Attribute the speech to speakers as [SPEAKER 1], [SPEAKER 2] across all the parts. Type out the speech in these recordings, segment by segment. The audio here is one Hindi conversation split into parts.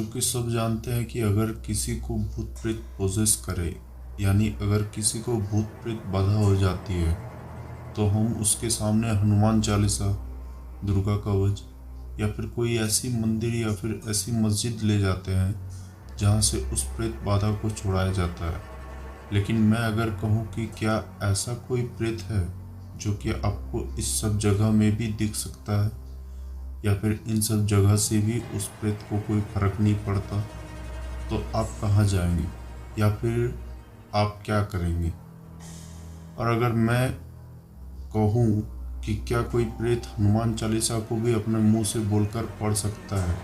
[SPEAKER 1] कि सब जानते हैं कि अगर किसी को भूत प्रेत पोजेस करे, यानी अगर किसी को भूत प्रेत बाधा हो जाती है, तो हम उसके सामने हनुमान चालीसा, दुर्गा कवच या फिर कोई ऐसी मंदिर या फिर ऐसी मस्जिद ले जाते हैं जहाँ से उस प्रेत बाधा को छुड़ाया जाता है। लेकिन मैं अगर कहूँ कि क्या ऐसा कोई प्रेत है जो कि आपको इस सब जगह में भी दिख सकता है, या फिर इन सब जगह से भी उस प्रेत को कोई फर्क नहीं पड़ता, तो आप कहाँ जाएंगे या फिर आप क्या करेंगे? और अगर मैं कहूँ कि क्या कोई प्रेत हनुमान चालीसा को भी अपने मुंह से बोलकर पढ़ सकता है,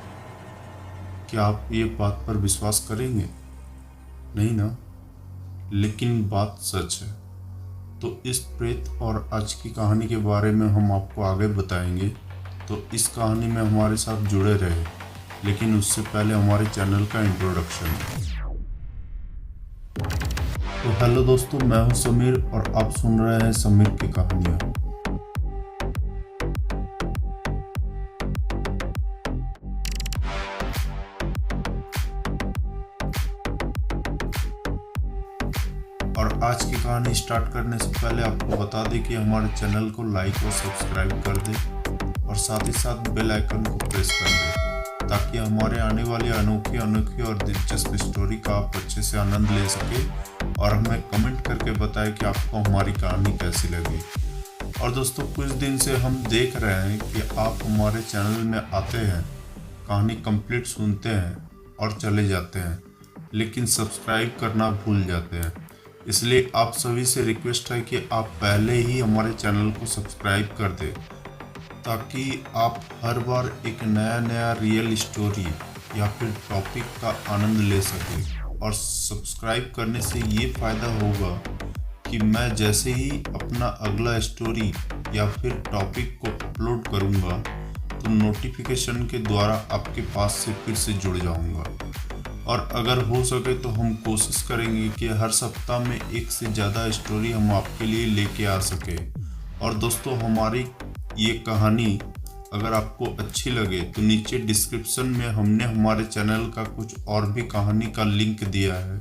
[SPEAKER 1] क्या आप ये बात पर विश्वास करेंगे? नहीं ना। लेकिन बात सच है। तो इस प्रेत और आज की कहानी के बारे में हम आपको आगे बताएंगे, तो इस कहानी में हमारे साथ जुड़े रहे। लेकिन उससे पहले हमारे चैनल का इंट्रोडक्शन। तो हेलो दोस्तों, मैं हूं समीर और आप सुन रहे हैं समीर की कहानियां। और आज की कहानी स्टार्ट करने से पहले आपको बता दें कि हमारे चैनल को लाइक और सब्सक्राइब कर दें और साथ ही साथ बेल आइकन को प्रेस कर दें, ताकि हमारे आने वाली अनोखी और दिलचस्प स्टोरी का आप अच्छे से आनंद ले सके और हमें कमेंट करके बताएं कि आपको हमारी कहानी कैसी लगी। और दोस्तों, कुछ दिन से हम देख रहे हैं कि आप हमारे चैनल में आते हैं, कहानी कंप्लीट सुनते हैं और चले जाते हैं, लेकिन सब्सक्राइब करना भूल जाते हैं। इसलिए आप सभी से रिक्वेस्ट है कि आप पहले ही हमारे चैनल को सब्सक्राइब कर दें, ताकि आप हर बार एक नया रियल स्टोरी या फिर टॉपिक का आनंद ले सकें। और सब्सक्राइब करने से ये फ़ायदा होगा कि मैं जैसे ही अपना अगला स्टोरी या फिर टॉपिक को अपलोड करूँगा, तो नोटिफिकेशन के द्वारा आपके पास से फिर से जुड़ जाऊँगा। और अगर हो सके तो हम कोशिश करेंगे कि हर सप्ताह में एक से ज़्यादा स्टोरी हम आपके लिए लेके आ सके। और दोस्तों, हमारी ये कहानी अगर आपको अच्छी लगे तो नीचे डिस्क्रिप्शन में हमने हमारे चैनल का कुछ और भी कहानी का लिंक दिया है,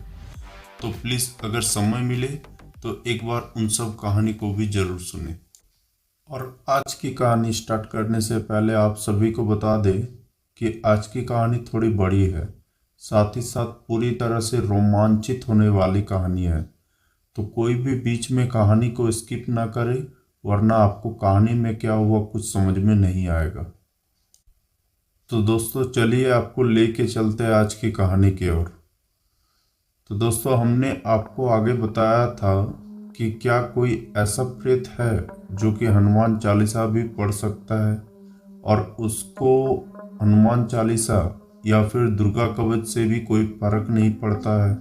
[SPEAKER 1] तो प्लीज़ अगर समय मिले तो एक बार उन सब कहानी को भी ज़रूर सुनें। और आज की कहानी स्टार्ट करने से पहले आप सभी को बता दें कि आज की कहानी थोड़ी बड़ी है, साथ ही साथ पूरी तरह से रोमांचित होने वाली कहानी है। तो कोई भी बीच में कहानी को स्किप ना करे, वरना आपको कहानी में क्या हुआ कुछ समझ में नहीं आएगा। तो दोस्तों, चलिए आपको लेके चलते हैं आज की कहानी की ओर। तो दोस्तों, हमने आपको आगे बताया था कि क्या कोई ऐसा प्रेत है जो कि हनुमान चालीसा भी पढ़ सकता है और उसको हनुमान चालीसा या फिर दुर्गा कवच से भी कोई फर्क नहीं पड़ता है।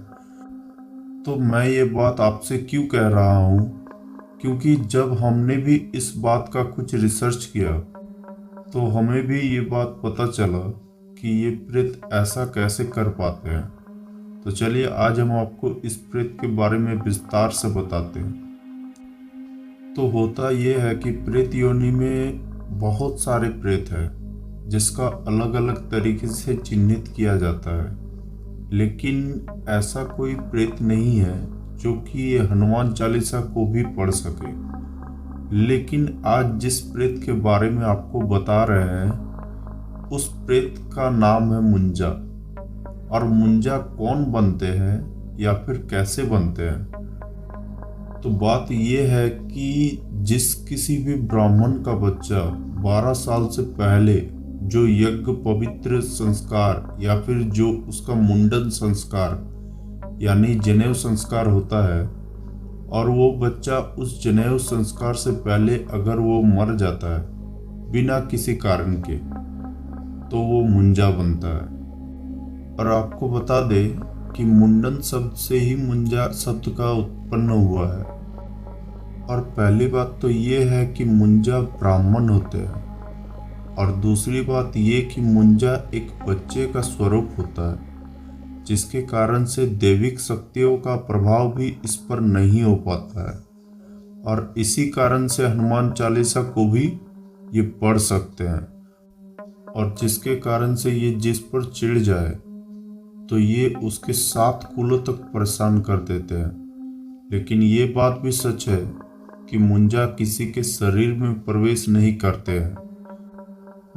[SPEAKER 1] तो मैं ये बात आपसे क्यों कह रहा हूँ, क्योंकि जब हमने भी इस बात का कुछ रिसर्च किया तो हमें भी ये बात पता चला कि ये प्रेत ऐसा कैसे कर पाते हैं। तो चलिए आज हम आपको इस प्रेत के बारे में विस्तार से बताते हैं। तो होता ये है कि प्रेत योनि में बहुत सारे प्रेत हैं, जिसका अलग अलग तरीके से चिन्हित किया जाता है, लेकिन ऐसा कोई प्रेत नहीं है जो कि ये हनुमान चालीसा को भी पढ़ सके। लेकिन आज जिस प्रेत के बारे में आपको बता रहे हैं, उस प्रेत का नाम है मुंजा। और मुंजा कौन बनते हैं या फिर कैसे बनते हैं, तो बात यह है कि जिस किसी भी ब्राह्मण का बच्चा 12 साल से पहले जो यज्ञ पवित्र संस्कार या फिर जो उसका मुंडन संस्कार यानी जनेऊ संस्कार होता है, और वो बच्चा उस जनेऊ संस्कार से पहले अगर वो मर जाता है बिना किसी कारण के, तो वो मुंजा बनता है। और आपको बता दे कि मुंडन शब्द से ही मुंजा शब्द का उत्पन्न हुआ है। और पहली बात तो ये है कि मुंजा ब्राह्मण होते हैं, और दूसरी बात ये कि मुंजा एक बच्चे का स्वरूप होता है, जिसके कारण से दैविक शक्तियों का प्रभाव भी इस पर नहीं हो पाता है। और इसी कारण से हनुमान चालीसा को भी ये पढ़ सकते हैं, और जिसके कारण से ये जिस पर चिढ़ जाए तो ये उसके 7 कुलों तक परेशान कर देते हैं। लेकिन ये बात भी सच है कि मुंजा किसी के शरीर में प्रवेश नहीं करते हैं,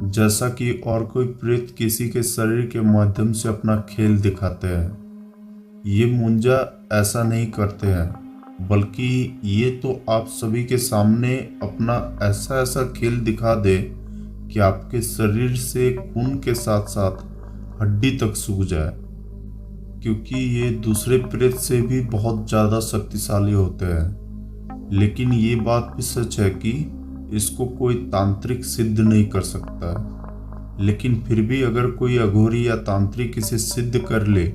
[SPEAKER 1] जैसा कि और कोई प्रेत किसी के शरीर के माध्यम से अपना खेल दिखाते हैं। ये मुंजा ऐसा नहीं करते हैं, बल्कि ये तो आप सभी के सामने अपना ऐसा ऐसा खेल दिखा दे कि आपके शरीर से खून के साथ साथ हड्डी तक सूख जाए, क्योंकि ये दूसरे प्रेत से भी बहुत ज़्यादा शक्तिशाली होते हैं। लेकिन ये बात भी सच है कि इसको कोई तांत्रिक सिद्ध नहीं कर सकता है। लेकिन फिर भी अगर कोई अघोरी या तांत्रिक इसे सिद्ध कर ले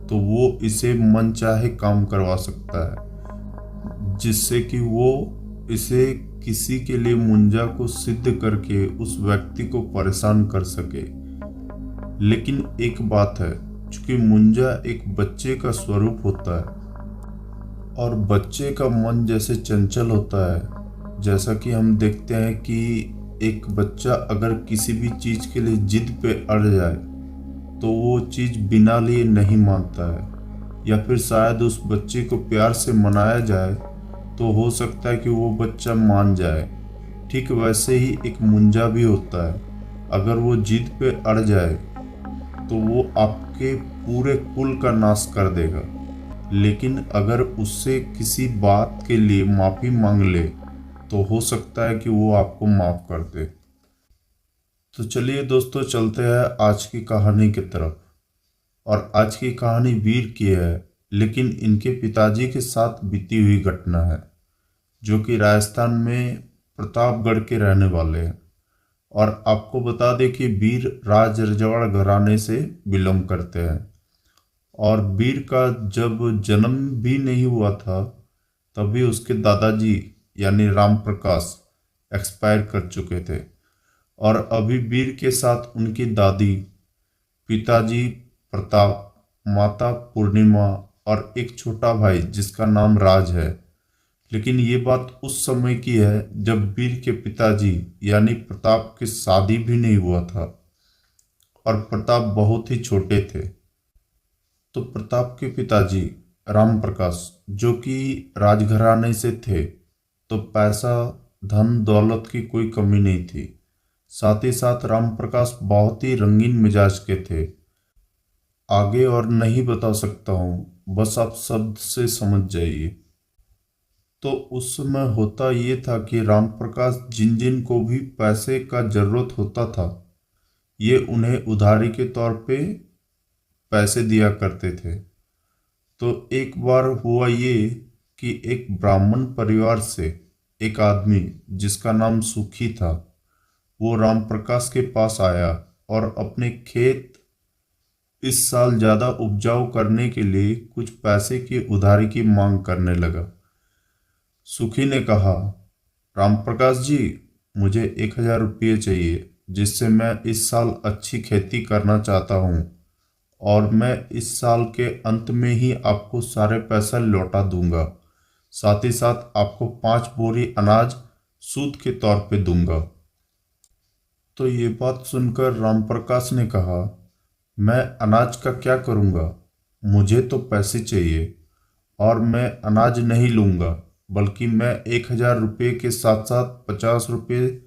[SPEAKER 1] तो वो इसे मनचाहे काम करवा सकता है, जिससे कि वो इसे किसी के लिए मुंजा को सिद्ध करके उस व्यक्ति को परेशान कर सके। लेकिन एक बात है, चूंकि मुंजा एक बच्चे का स्वरूप होता है और बच्चे का मन जैसे चंचल होता है, जैसा कि हम देखते हैं कि एक बच्चा अगर किसी भी चीज के लिए जिद पे अड़ जाए तो वो चीज बिना लिए नहीं मानता है, या फिर शायद उस बच्चे को प्यार से मनाया जाए तो हो सकता है कि वो बच्चा मान जाए। ठीक वैसे ही एक मुंजा भी होता है, अगर वो जिद पे अड़ जाए तो वो आपके पूरे कुल का नाश कर देगा। लेकिन अगर उससे किसी बात के लिए माफ़ी मांग ले तो हो सकता है कि वो आपको माफ़ कर दे। तो चलिए दोस्तों, चलते हैं आज की कहानी की तरफ। और आज की कहानी वीर की है, लेकिन इनके पिताजी के साथ बीती हुई घटना है, जो कि राजस्थान में प्रतापगढ़ के रहने वाले हैं। और आपको बता दें कि वीर राज रजवाड़ा घराने से बिलोंग करते हैं। और वीर का जब जन्म भी नहीं हुआ था तभी उसके दादाजी यानी राम प्रकाश एक्सपायर कर चुके थे। और अभी वीर के साथ उनकी दादी, पिताजी प्रताप, माता पूर्णिमा और एक छोटा भाई जिसका नाम राज है। लेकिन ये बात उस समय की है जब वीर के पिताजी यानी प्रताप की शादी भी नहीं हुआ था और प्रताप बहुत ही छोटे थे। तो प्रताप के पिताजी राम प्रकाश, जो कि राजघराने से थे, तो पैसा धन दौलत की कोई कमी नहीं थी। साथ ही साथ राम प्रकाश बहुत ही रंगीन मिजाज के थे। आगे और नहीं बता सकता हूँ, बस आप शब्द से समझ जाइए। तो उस समय होता ये था कि राम प्रकाश जिन जिन को भी पैसे का जरूरत होता था, ये उन्हें उधारी के तौर पे पैसे दिया करते थे। तो एक बार हुआ ये कि एक ब्राह्मण परिवार से एक आदमी जिसका नाम सुखी था, वो राम प्रकाश के पास आया और अपने खेत इस साल ज़्यादा उपजाऊ करने के लिए कुछ पैसे की उधारी की मांग करने लगा। सुखी ने कहा, राम प्रकाश जी, मुझे 1,000 रुपये चाहिए, जिससे मैं इस साल अच्छी खेती करना चाहता हूँ और मैं इस साल के अंत में ही आपको सारे पैसा लौटा दूंगा। साथ ही साथ आपको 5 बोरी अनाज सूद के तौर पे दूंगा। तो ये बात सुनकर राम प्रकाश ने कहा, मैं अनाज का क्या करूँगा, मुझे तो पैसे चाहिए और मैं अनाज नहीं लूँगा, बल्कि मैं 1,000 रुपये के साथ साथ 50 रुपये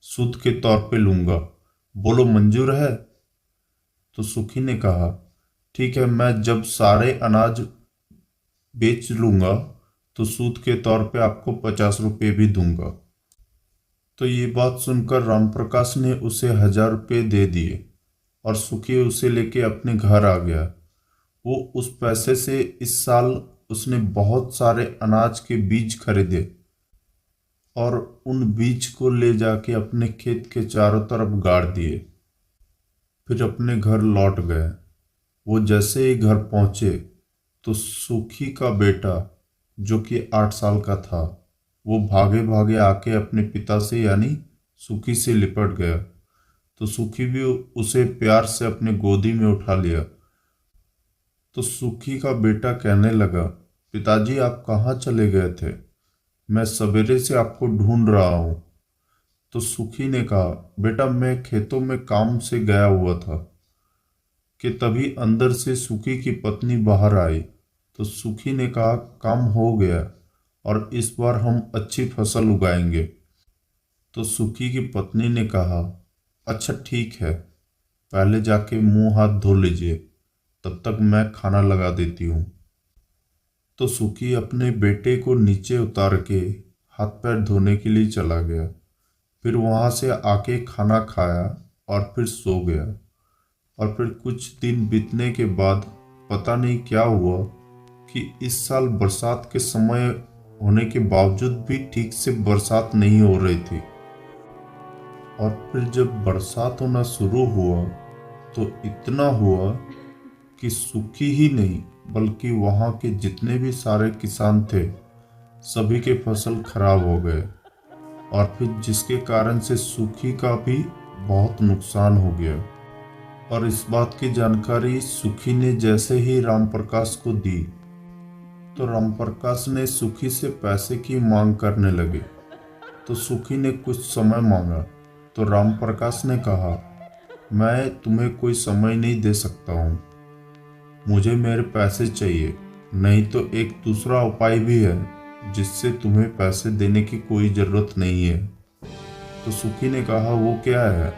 [SPEAKER 1] सूद के तौर पे लूँगा। बोलो मंजूर है? तो सुखी ने कहा, ठीक है, मैं जब सारे अनाज बेच लूँगा तो सूद के तौर पे आपको 50 रुपये भी दूंगा। तो ये बात सुनकर राम प्रकाश ने उसे 1,000 रुपये दे दिए और सुखी उसे लेके अपने घर आ गया। वो उस पैसे से इस साल उसने बहुत सारे अनाज के बीज खरीदे और उन बीज को ले जाके अपने खेत के चारों तरफ गाड़ दिए। फिर अपने घर लौट गए। वो जैसे ही घर पहुंचे तो सुखी का बेटा, जो कि 8 साल का था, वो भागे भागे आके अपने पिता से यानी सुखी से लिपट गया। तो सुखी भी उसे प्यार से अपने गोदी में उठा लिया। तो सुखी का बेटा कहने लगा, पिताजी आप कहाँ चले गए थे? मैं सवेरे से आपको ढूंढ रहा हूँ। तो सुखी ने कहा, बेटा मैं खेतों में काम से गया हुआ था। कि तभी अंदर से सुखी की पत्नी बाहर आई। तो सुखी ने कहा, काम हो गया और इस बार हम अच्छी फसल उगाएंगे। तो सुखी की पत्नी ने कहा, अच्छा ठीक है, पहले जाके मुंह हाथ धो लीजिए, तब तक मैं खाना लगा देती हूँ। तो सुखी अपने बेटे को नीचे उतार के हाथ पैर धोने के लिए चला गया। फिर वहाँ से आके खाना खाया और फिर सो गया। और फिर कुछ दिन बीतने के बाद पता नहीं क्या हुआ कि इस साल बरसात के समय होने के बावजूद भी ठीक से बरसात नहीं हो रही थी। और फिर जब बरसात होना शुरू हुआ तो इतना हुआ कि सुखी ही नहीं बल्कि वहाँ के जितने भी सारे किसान थे सभी के फसल खराब हो गए। और फिर जिसके कारण से सुखी का भी बहुत नुकसान हो गया। और इस बात की जानकारी सुखी ने जैसे ही राम प्रकाश को दी तो राम प्रकाश ने सुखी से पैसे की मांग करने लगे। तो सुखी ने कुछ समय मांगा तो राम प्रकाश ने कहा, मैं तुम्हें कोई समय नहीं दे सकता हूँ, मुझे मेरे पैसे चाहिए, नहीं तो एक दूसरा उपाय भी है जिससे तुम्हें पैसे देने की कोई ज़रूरत नहीं है। तो सुखी ने कहा, वो क्या है?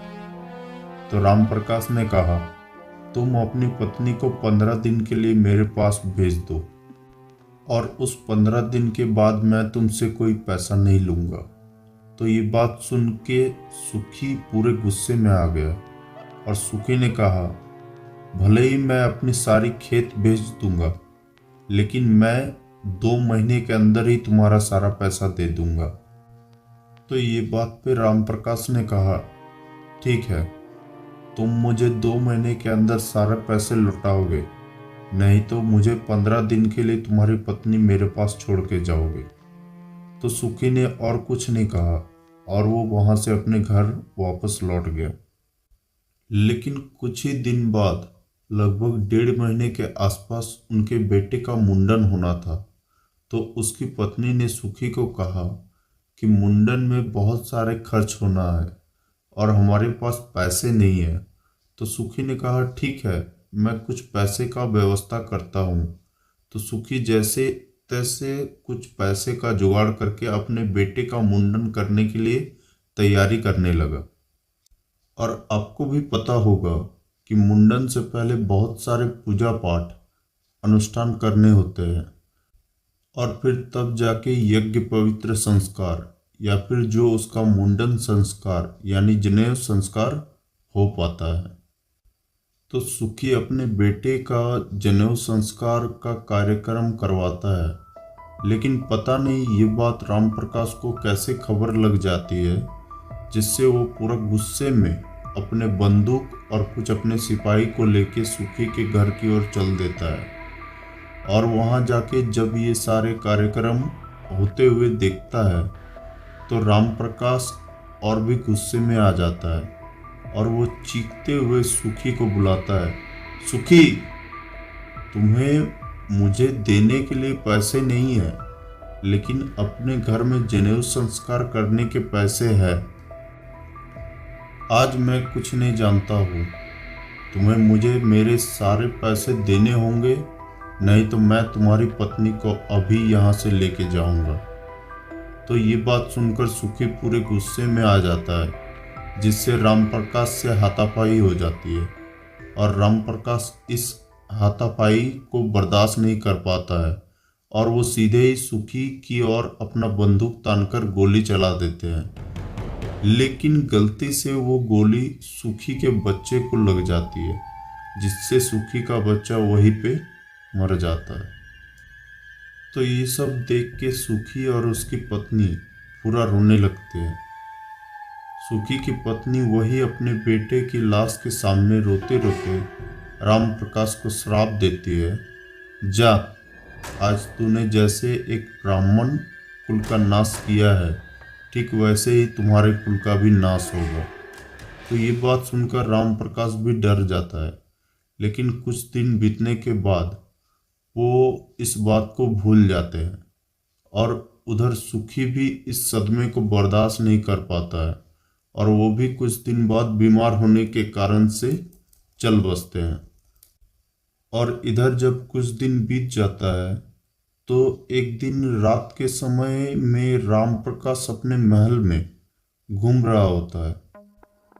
[SPEAKER 1] तो राम प्रकाश ने कहा, तुम अपनी पत्नी को 15 दिन के लिए मेरे पास भेज दो और उस 15 दिन के बाद मैं तुमसे कोई पैसा नहीं लूँगा। तो ये बात सुन के सुखी पूरे गुस्से में आ गया और सुखी ने कहा, भले ही मैं अपनी सारी खेत बेच दूंगा, लेकिन मैं 2 महीने के अंदर ही तुम्हारा सारा पैसा दे दूंगा। तो ये बात पे राम प्रकाश ने कहा, ठीक है, तुम मुझे 2 महीने के अंदर सारे पैसे लौटाओगे, नहीं तो मुझे 15 दिन के लिए तुम्हारी पत्नी मेरे पास छोड़ के जाओगे। तो सुखी ने और कुछ नहीं कहा और वो वहां से अपने घर वापस लौट गया। लेकिन कुछ ही दिन बाद लगभग 1.5 महीने के आसपास उनके बेटे का मुंडन होना था। तो उसकी पत्नी ने सुखी को कहा कि मुंडन में बहुत सारे खर्च होना है और हमारे पास पैसे नहीं है। तो सुखी ने कहा, ठीक है, मैं कुछ पैसे का व्यवस्था करता हूँ। तो सुखी जैसे तैसे कुछ पैसे का जुगाड़ करके अपने बेटे का मुंडन करने के लिए तैयारी करने लगा। और आपको भी पता होगा कि मुंडन से पहले बहुत सारे पूजा पाठ अनुष्ठान करने होते हैं और फिर तब जाके यज्ञ पवित्र संस्कार या फिर जो उसका मुंडन संस्कार यानी जनेऊ संस्कार हो पाता है। तो सुखी अपने बेटे का जनेऊ संस्कार का कार्यक्रम करवाता है, लेकिन पता नहीं ये बात राम प्रकाश को कैसे खबर लग जाती है, जिससे वो पूरा गुस्से में अपने बंदूक और कुछ अपने सिपाही को लेके सुखी के घर की ओर चल देता है। और वहाँ जाके जब ये सारे कार्यक्रम होते हुए देखता है तो राम प्रकाश और भी गुस्से में आ जाता है और वो चीखते हुए सुखी को बुलाता है, सुखी, तुम्हें मुझे देने के लिए पैसे नहीं है, लेकिन अपने घर में जनेऊ संस्कार करने के पैसे हैं। आज मैं कुछ नहीं जानता हूँ, तुम्हें मुझे मेरे सारे पैसे देने होंगे, नहीं तो मैं तुम्हारी पत्नी को अभी यहाँ से लेके जाऊँगा। तो ये बात सुनकर सुखी पूरे गुस्से में आ जाता है, जिससे राम प्रकाश से हाथापाई हो जाती है और राम प्रकाश इस हाथापाई को बर्दाश्त नहीं कर पाता है और वो सीधे ही सुखी की ओर अपना बंदूक तानकर गोली चला देते हैं। लेकिन गलती से वो गोली सुखी के बच्चे को लग जाती है, जिससे सुखी का बच्चा वहीं पे मर जाता है। तो ये सब देख के सुखी और उसकी पत्नी पूरा रोने लगते हैं। सुखी की पत्नी वही अपने बेटे की लाश के सामने रोते रोते राम प्रकाश को श्राप देती है, जा, आज तूने जैसे एक ब्राह्मण कुल का नाश किया है, ठीक वैसे ही तुम्हारे कुल का भी नाश होगा। तो ये बात सुनकर राम प्रकाश भी डर जाता है, लेकिन कुछ दिन बीतने के बाद वो इस बात को भूल जाते हैं और उधर सुखी भी इस सदमे को बर्दाश्त नहीं कर पाता है और वो भी कुछ दिन बाद बीमार होने के कारण से चल बसते हैं और इधर जब कुछ दिन बीत जाता है तो एक दिन रात के समय में राम प्रकाश अपने महल में घूम रहा होता है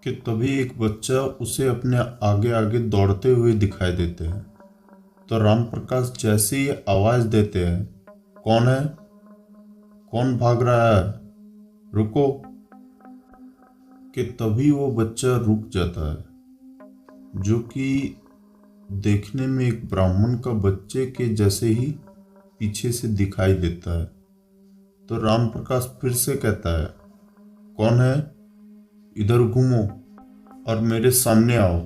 [SPEAKER 1] कि तभी एक बच्चा उसे अपने आगे आगे दौड़ते हुए दिखाई देते हैं। तो राम प्रकाश जैसे ही आवाज देते हैं, कौन है, कौन भाग रहा है, रुको, कि तभी वो बच्चा रुक जाता है, जो कि देखने में एक ब्राह्मण का बच्चे के जैसे ही पीछे से दिखाई देता है। तो राम प्रकाश फिर से कहता है, कौन है, इधर घूमो और मेरे सामने आओ।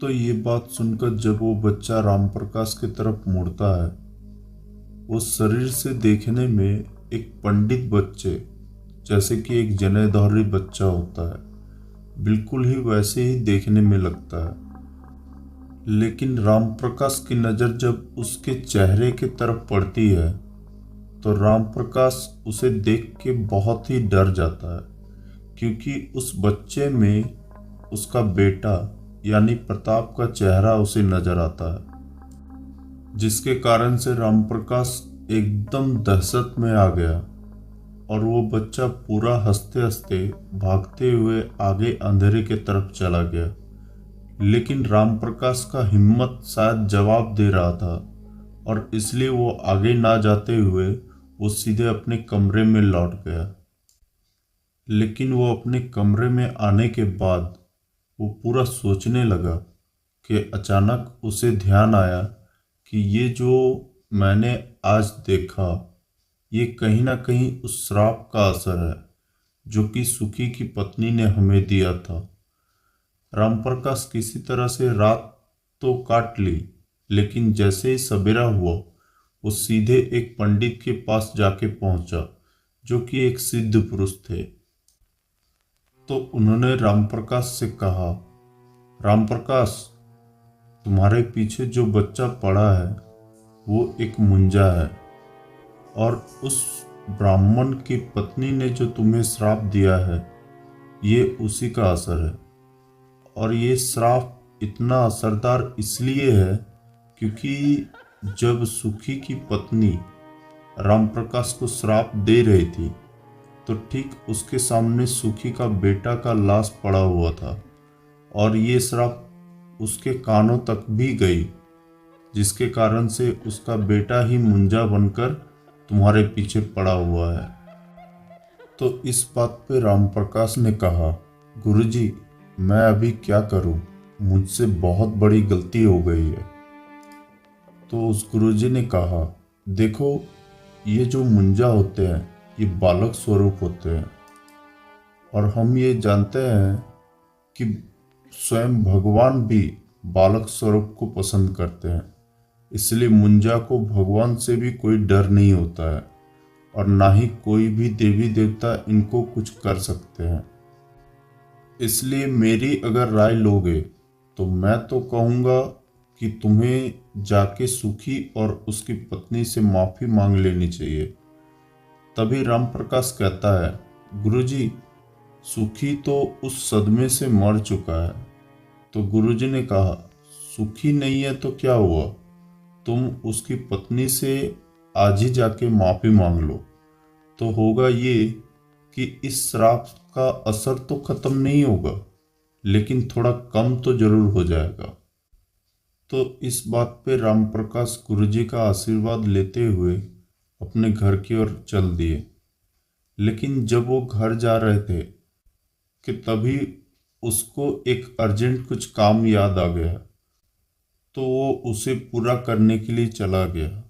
[SPEAKER 1] तो ये बात सुनकर जब वो बच्चा राम प्रकाश की तरफ मुड़ता है, वो शरीर से देखने में एक पंडित बच्चे जैसे कि एक जनेधारी बच्चा होता है, बिल्कुल ही वैसे ही देखने में लगता है। लेकिन राम प्रकाश की नज़र जब उसके चेहरे की तरफ पड़ती है तो राम प्रकाश उसे देख के बहुत ही डर जाता है, क्योंकि उस बच्चे में उसका बेटा यानी प्रताप का चेहरा उसे नजर आता है, जिसके कारण से राम प्रकाश एकदम दहशत में आ गया और वो बच्चा पूरा हंसते हंसते भागते हुए आगे अंधेरे के तरफ चला गया। लेकिन राम प्रकाश का हिम्मत शायद जवाब दे रहा था और इसलिए वो आगे ना जाते हुए वो सीधे अपने कमरे में लौट गया। लेकिन वो अपने कमरे में आने के बाद वो पूरा सोचने लगा कि अचानक उसे ध्यान आया कि ये जो मैंने आज देखा ये कहीं ना कहीं उस श्राप का असर है जो कि सुखी की पत्नी ने हमें दिया था। राम प्रकाश किसी तरह से रात तो काट ली, लेकिन जैसे ही सवेरा हुआ वो सीधे एक पंडित के पास जाके पहुंचा, जो कि एक सिद्ध पुरुष थे। तो उन्होंने राम प्रकाश से कहा, राम प्रकाश, तुम्हारे पीछे जो बच्चा पड़ा है वो एक मुंजा है और उस ब्राह्मण की पत्नी ने जो तुम्हें श्राप दिया है ये उसी का असर है। और ये श्राप इतना असरदार इसलिए है क्योंकि जब सुखी की पत्नी राम प्रकाश को श्राप दे रही थी तो ठीक उसके सामने सुखी का बेटा का लाश पड़ा हुआ था और ये श्राप उसके कानों तक भी गई, जिसके कारण से उसका बेटा ही मुंजा बनकर तुम्हारे पीछे पड़ा हुआ है। तो इस बात पे राम प्रकाश ने कहा, गुरुजी, मैं अभी क्या करूं, मुझसे बहुत बड़ी गलती हो गई है। तो उस गुरुजी ने कहा, देखो, ये जो मुंजा होते हैं ये बालक स्वरूप होते हैं और हम ये जानते हैं कि स्वयं भगवान भी बालक स्वरूप को पसंद करते हैं, इसलिए मुंजा को भगवान से भी कोई डर नहीं होता है और ना ही कोई भी देवी देवता इनको कुछ कर सकते हैं। इसलिए मेरी अगर राय लोगे तो मैं तो कहूँगा कि तुम्हें जाके सुखी और उसकी पत्नी से माफ़ी मांग लेनी चाहिए। तभी राम प्रकाश कहता है, गुरुजी, सुखी तो उस सदमे से मर चुका है। तो गुरुजी ने कहा, सुखी नहीं है तो क्या हुआ, तुम उसकी पत्नी से आज ही जाके माफ़ी मांग लो, तो होगा ये कि इस श्राप का असर तो खत्म नहीं होगा लेकिन थोड़ा कम तो जरूर हो जाएगा। तो इस बात पे राम प्रकाश गुरुजी का आशीर्वाद लेते हुए अपने घर की ओर चल दिए। लेकिन जब वो घर जा रहे थे कि तभी उसको एक अर्जेंट कुछ काम याद आ गया, तो वो उसे पूरा करने के लिए चला गया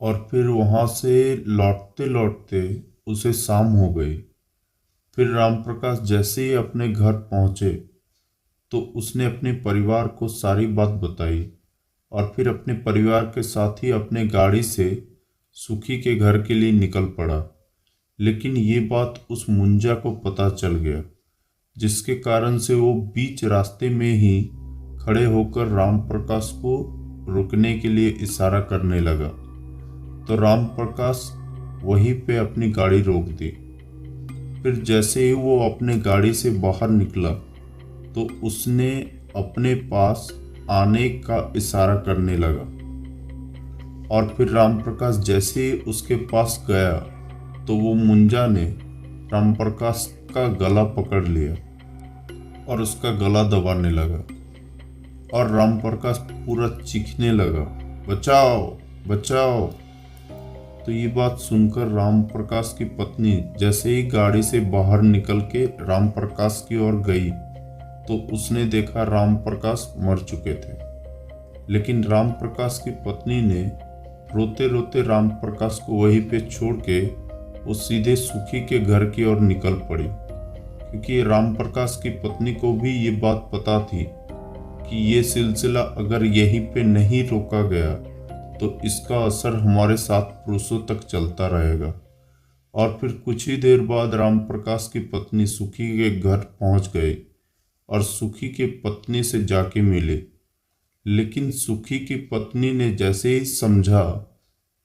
[SPEAKER 1] और फिर वहाँ से लौटते लौटते उसे शाम हो गई। फिर राम प्रकाश जैसे ही अपने घर पहुँचे तो उसने अपने परिवार को सारी बात बताई और फिर अपने परिवार के साथ ही अपने गाड़ी से सुखी के घर के लिए निकल पड़ा। लेकिन ये बात उस मुंजा को पता चल गया, जिसके कारण से वो बीच रास्ते में ही खड़े होकर राम प्रकाश को रुकने के लिए इशारा करने लगा। तो राम प्रकाश वहीं पे अपनी गाड़ी रोक दी। फिर जैसे ही वो अपने गाड़ी से बाहर निकला तो उसने अपने पास आने का इशारा करने लगा। और फिर राम प्रकाश जैसे ही उसके पास गया तो वो मुंजा ने राम प्रकाश का गला पकड़ लिया और उसका गला दबाने लगा और राम प्रकाश पूरा चीखने लगा, बचाओ बचाओ। तो ये बात सुनकर राम प्रकाश की पत्नी जैसे ही गाड़ी से बाहर निकल के राम प्रकाश की ओर गई तो उसने देखा राम प्रकाश मर चुके थे। लेकिन राम प्रकाश की पत्नी ने रोते रोते राम प्रकाश को वहीं पे छोड़ के वो सीधे सुखी के घर की ओर निकल पड़ी, क्योंकि राम प्रकाश की पत्नी को भी ये बात पता थी कि ये सिलसिला अगर यहीं पे नहीं रोका गया तो इसका असर हमारे 7 पुरुषों तक चलता रहेगा। और फिर कुछ ही देर बाद राम प्रकाश की पत्नी सुखी के घर पहुंच गए और सुखी के पत्नी से जाके मिले। लेकिन सुखी की पत्नी ने जैसे ही समझा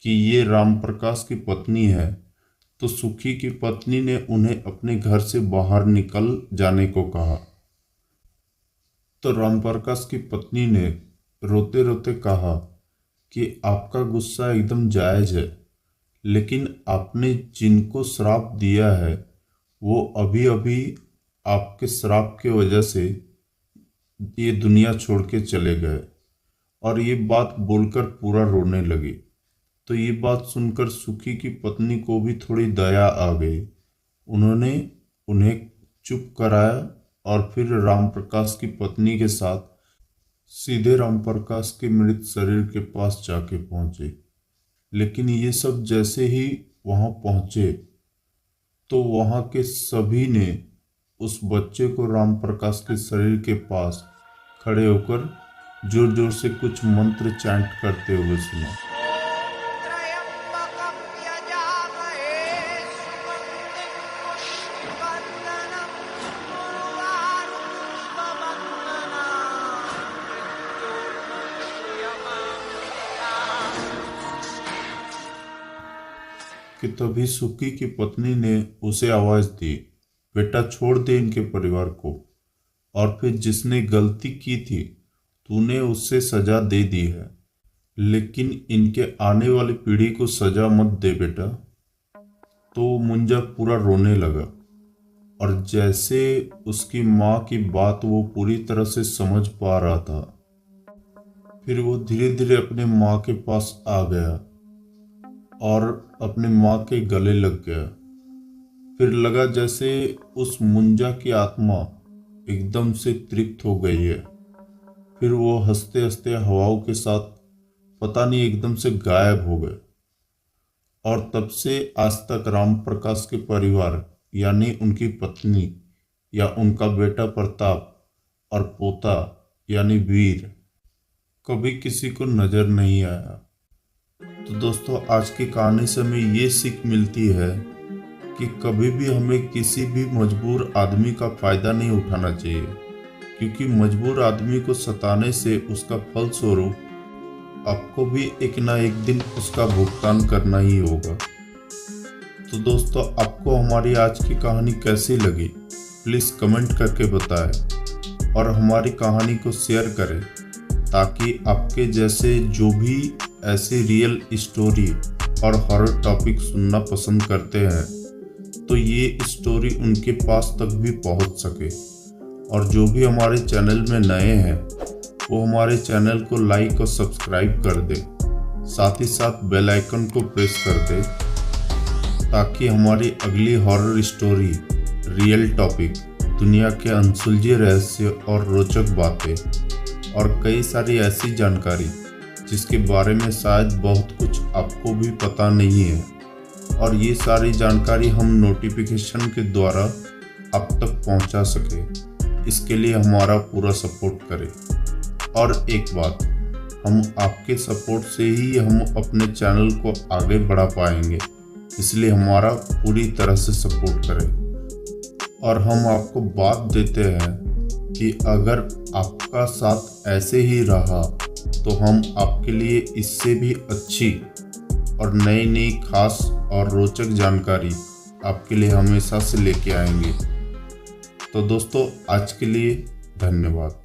[SPEAKER 1] कि ये राम प्रकाश की पत्नी है तो सुखी की पत्नी ने उन्हें अपने घर से बाहर निकल जाने को कहा। तो राम प्रकाश की पत्नी ने रोते रोते कहा कि आपका गुस्सा एकदम जायज़ है, लेकिन आपने जिनको श्राप दिया है वो अभी अभी आपके श्राप के वजह से ये दुनिया छोड़ के चले गए। और ये बात बोलकर पूरा रोने लगी। तो ये बात सुनकर सुखी की पत्नी को भी थोड़ी दया आ गई। उन्होंने उन्हें चुप कराया और फिर राम प्रकाश की पत्नी के साथ सीधे राम प्रकाश के मृत शरीर के पास जाके पहुंचे। लेकिन ये सब जैसे ही वहां पहुंचे तो वहां के सभी ने उस बच्चे को राम प्रकाश के शरीर के पास खड़े होकर जोर जोर से कुछ मंत्र चैंट करते हुए सुना। कि तभी सुखी की पत्नी ने उसे आवाज दी, बेटा छोड़ दे इनके परिवार को, और फिर जिसने गलती की थी तूने उससे सजा दे दी है, लेकिन इनके आने वाली पीढ़ी को सजा मत दे बेटा। तो मुंजा पूरा रोने लगा और जैसे उसकी माँ की बात वो पूरी तरह से समझ पा रहा था, फिर वो धीरे धीरे अपने माँ के पास आ गया और अपने माँ के गले लग गया। फिर लगा जैसे उस मुंजा की आत्मा एकदम से तृप्त हो गई है। फिर वो हंसते हंसते हवाओं के साथ पता नहीं एकदम से गायब हो गए। और तब से आज तक राम प्रकाश के परिवार यानी उनकी पत्नी या उनका बेटा प्रताप और पोता यानी वीर कभी किसी को नजर नहीं आया। तो दोस्तों, आज की कहानी से हमें ये सीख मिलती है कि कभी भी हमें किसी भी मजबूर आदमी का फायदा नहीं उठाना चाहिए, क्योंकि मजबूर आदमी को सताने से उसका फल स्वरूप आपको भी एक ना एक दिन उसका भुगतान करना ही होगा। तो दोस्तों, आपको हमारी आज की कहानी कैसी लगी प्लीज़ कमेंट करके बताएं और हमारी कहानी को शेयर करें, ताकि आपके जैसे जो भी ऐसी रियल स्टोरी और हॉरर टॉपिक सुनना पसंद करते हैं तो ये स्टोरी उनके पास तक भी पहुंच सके। और जो भी हमारे चैनल में नए हैं वो हमारे चैनल को लाइक और सब्सक्राइब कर दे, साथ ही साथ बेल आइकन को प्रेस कर दे, ताकि हमारी अगली हॉरर स्टोरी, रियल टॉपिक, दुनिया के अनसुलझे रहस्य और रोचक बातें और कई सारी ऐसी जानकारी जिसके बारे में शायद बहुत कुछ आपको भी पता नहीं है, और ये सारी जानकारी हम नोटिफिकेशन के द्वारा आप तक पहुंचा सके, इसके लिए हमारा पूरा सपोर्ट करें। और एक बात, हम आपके सपोर्ट से ही हम अपने चैनल को आगे बढ़ा पाएंगे, इसलिए हमारा पूरी तरह से सपोर्ट करें। और हम आपको बात देते हैं कि अगर आपका साथ ऐसे ही रहा तो हम आपके लिए इससे भी अच्छी और नई नई खास और रोचक जानकारी आपके लिए हमेशा से लेके आएंगे। तो दोस्तों, आज के लिए धन्यवाद।